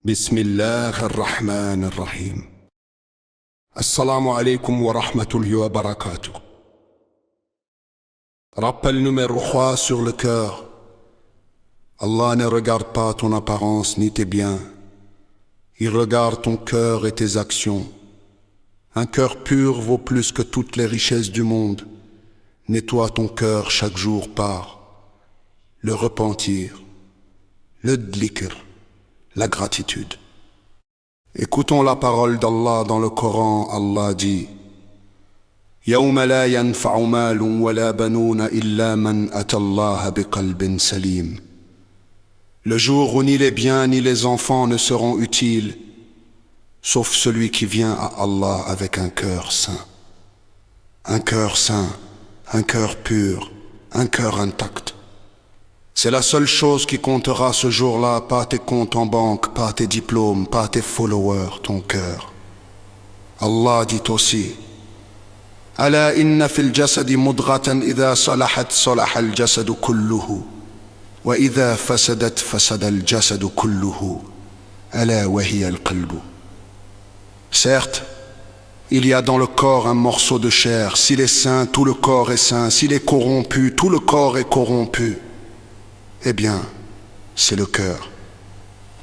بسم الله الرحمن الرحيم. Assalamu alaikum wa rahmatullahi wa barakatuh. Rappel numéro 3 sur le cœur. Allah ne regarde pas ton apparence ni tes biens. Il regarde ton cœur et tes actions. Un cœur pur vaut plus que toutes les richesses du monde. Nettoie ton cœur chaque jour par le repentir, le dhikr, la gratitude. Écoutons la parole d'Allah dans le Coran. Allah dit: يوم لا ينفع مال ولا بنون إلا من أتى الله بقلب سليم. Le jour où ni les biens ni les enfants ne seront utiles, sauf celui qui vient à Allah avec un cœur saint. Un cœur saint, un cœur pur, un cœur intact. C'est la seule chose qui comptera ce jour-là, pas tes comptes en banque, pas tes diplômes, pas tes followers, ton cœur. Allah dit aussi: ألا إن في الجسد مضغة إذا صلحت صلح الجسد كله وإذا فسدت فسد الجسد كله ألا وهي القلب. Certes, il y a dans le corps un morceau de chair. S'il est sain, tout le corps est sain. S'il est corrompu, tout le corps est corrompu. Eh bien, c'est le cœur.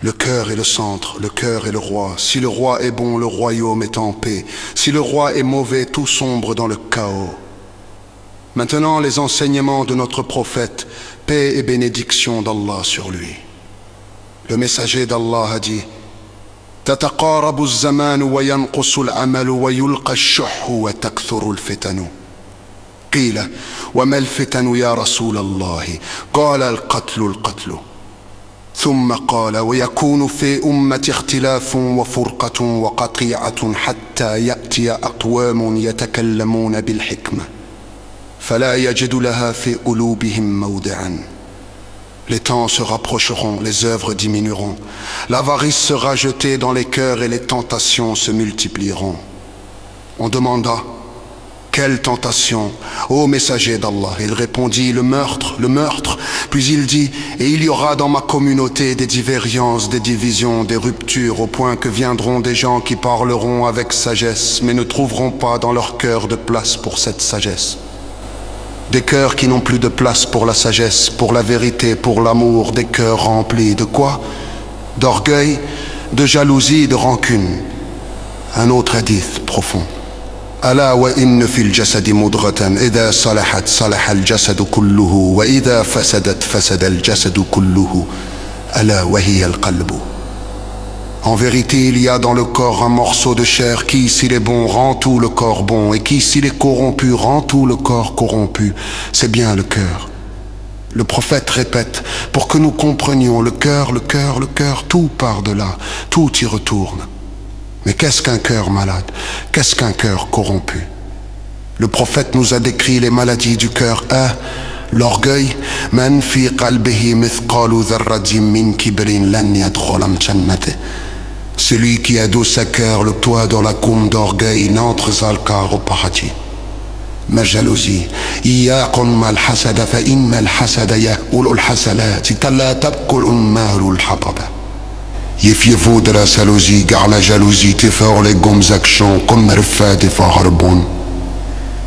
Le cœur est le centre, le cœur est le roi. Si le roi est bon, le royaume est en paix. Si le roi est mauvais, tout sombre dans le chaos. Maintenant, les enseignements de notre prophète, paix et bénédiction d'Allah sur lui. Le messager d'Allah a dit: تتقارب الزمان وينقص العمل ويلقى الشح وتكثر الفتن. قيل: وما الفتن يا رسول الله؟ قال: القتل. ثم قال: ويكون في أمتي اختلاف وفرقة وقطيعة حتى يأتي أقوام يتكلمون بالحكمة فلا يجد لها في قلوبهم موضعا. Les temps se rapprocheront, les œuvres diminueront, l'avarice sera jetée dans les cœurs et les tentations se multiplieront. On demanda: quelle tentation, ô messager d'Allah? Il répondit: le meurtre. Puis il dit: et il y aura dans ma communauté des divergences, des divisions, des ruptures, au point que viendront des gens qui parleront avec sagesse, mais ne trouveront pas dans leur cœur de place pour cette sagesse. Des cœurs qui n'ont plus de place pour la sagesse, pour la vérité, pour l'amour, des cœurs remplis de quoi? D'orgueil, de jalousie, de rancune. Un autre hadith profond. ألا وإن في الجسد مضغة إذا صلحت صلح الجسد كله وإذا فسدت فسد الجسد كله ألا وهي القلب. En vérité, il y a dans le corps un morceau de chair qui, s'il est bon, rend tout le corps bon, et qui, s'il est corrompu, rend tout le corps corrompu. C'est bien le cœur. Le prophète répète, pour que nous comprenions, le cœur, tout part de là, tout y retourne. Mais qu'est-ce qu'un cœur malade? Qu'est-ce qu'un cœur corrompu? Le prophète nous a décrit les maladies du cœur. L'orgueil. Man fi qalbihi mithqalu dharratin min kibrin lan yadkhula jannata. Celui qui a dans sa cœur le toit dans la coume d'orgueil n'entre au paradis. Ma jalousie. Iyaqun mal hasada fa inna al hasada ya'kulu al hasanat kalla tabkul al hataba. Méfiez-vous de la jalousie, car la jalousie défore les bonnes actions comme le fait défore le bon.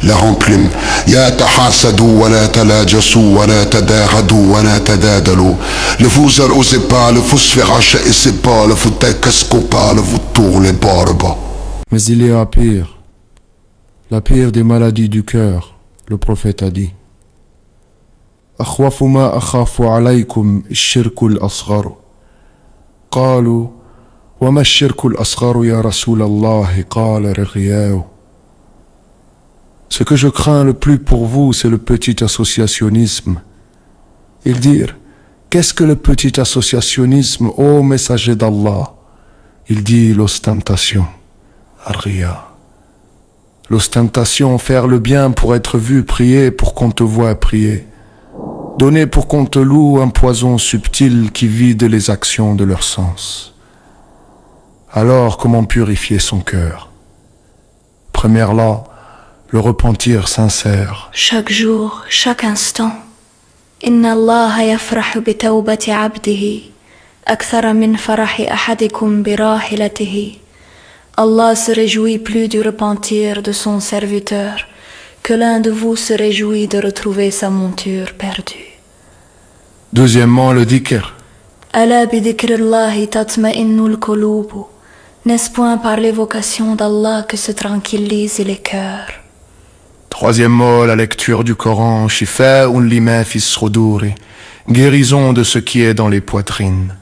La remplume. Ya tahasadu wa la talajasu wa la tadaradu wa la tadadalu. Ne vous osez pas, ne vous sférachez pas, ne vous takasco pas, ne vous tournez pas le bas. Mais il y a pire. La pire des maladies du cœur, le prophète a dit: أخوف ما أخاف عليكم الشرك الأصغر. قالوا وما الشرك الأصغر يا رسول الله؟ قال رغياء. Ce que je crains le plus pour vous, c'est le petit associationnisme. Ils dirent: qu'est-ce que le petit associationnisme, ô messager d'Allah? Il dit: l'ostentation. Ar-riya. L'ostentation, faire le bien pour être vu, prier pour qu'on te voie prier. Donner pour qu'on te loue un poison subtil qui vide les actions de leur sens. Alors comment purifier son cœur? Première loi, le repentir sincère. Chaque jour, chaque instant. Inna Allah yafrahu bi tawbati abdihi أكثر من فرح أحدكم براحلته. Allah se réjouit plus du repentir de son serviteur que l'un de vous se réjouit de retrouver sa monture perdue. Deuxièmement, le dhikr. ألا بذكر الله تطمئن القلوب. N'est-ce point par l'évocation d'Allah que se tranquillisent les cœurs? Troisièmement, la lecture du Coran, shifa'un lima fi s-suduri, guérison de ce qui est dans les poitrines.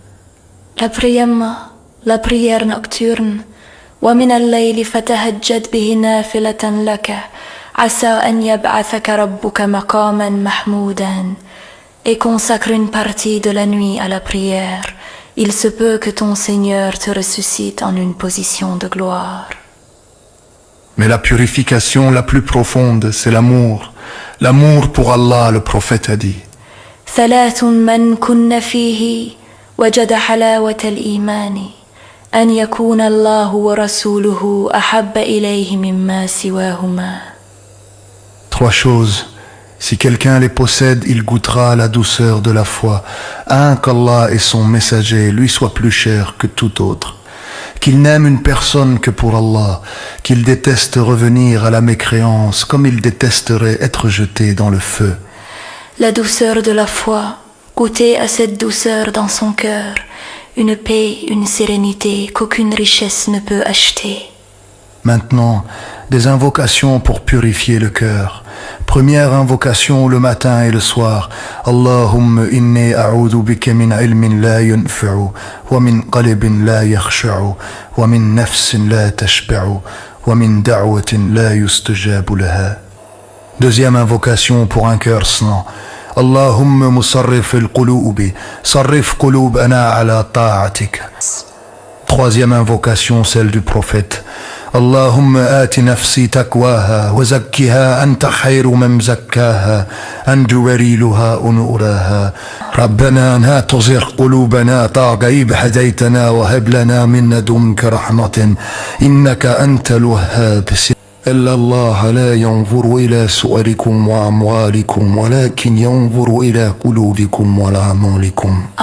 Quatrièmement, la prière nocturne. ومن الليل فتهجد به نافلة لك عسى أن يبعثك ربك مقاما محمودا. Et consacre une partie de la nuit à la prière. Il se peut que ton Seigneur te ressuscite en une position de gloire. Mais la purification la plus profonde, c'est l'amour. L'amour pour Allah, le prophète a dit. ثلاث من كن فيه وجد حلاوة الإيمان أن يكون الله ورسوله أحب إليه مما سواهما. Trois choses. Si quelqu'un les possède, il goûtera la douceur de la foi. Un, qu'Allah et son messager lui soient plus chers que tout autre. Qu'il n'aime une personne que pour Allah. Qu'il déteste revenir à la mécréance comme il détesterait être jeté dans le feu. La douceur de la foi, goûter à cette douceur dans son cœur, une paix, une sérénité qu'aucune richesse ne peut acheter. Maintenant, des invocations pour purifier le cœur. Première invocation le matin et le soir. Allahumma inni a'udhu bika min ilmin la yunfa'u, wa min qalbin la yakhsha'u, wa min nafsin la tashba'u, wa min da'watin la yustajabu laha. Deuxième invocation pour un cœur saint. Allahumma musarrif al-qulubi, sarrif qulubana ala ta'atik. Troisième invocation, celle du prophète. Allahumma ati nafsi taqwaha wa zakkiha anta khayru man zakkaha anta waliluha wa nuraha. Rabbana la tuzigh qulubana ba'da idh hadaytana wa hab lana min ladunka rahmatan innaka antal wahhab. إلا الله لا ينظر إلى صوركم وأموالكم ولكن ينظر إلى قلوبكم وأعمالكم.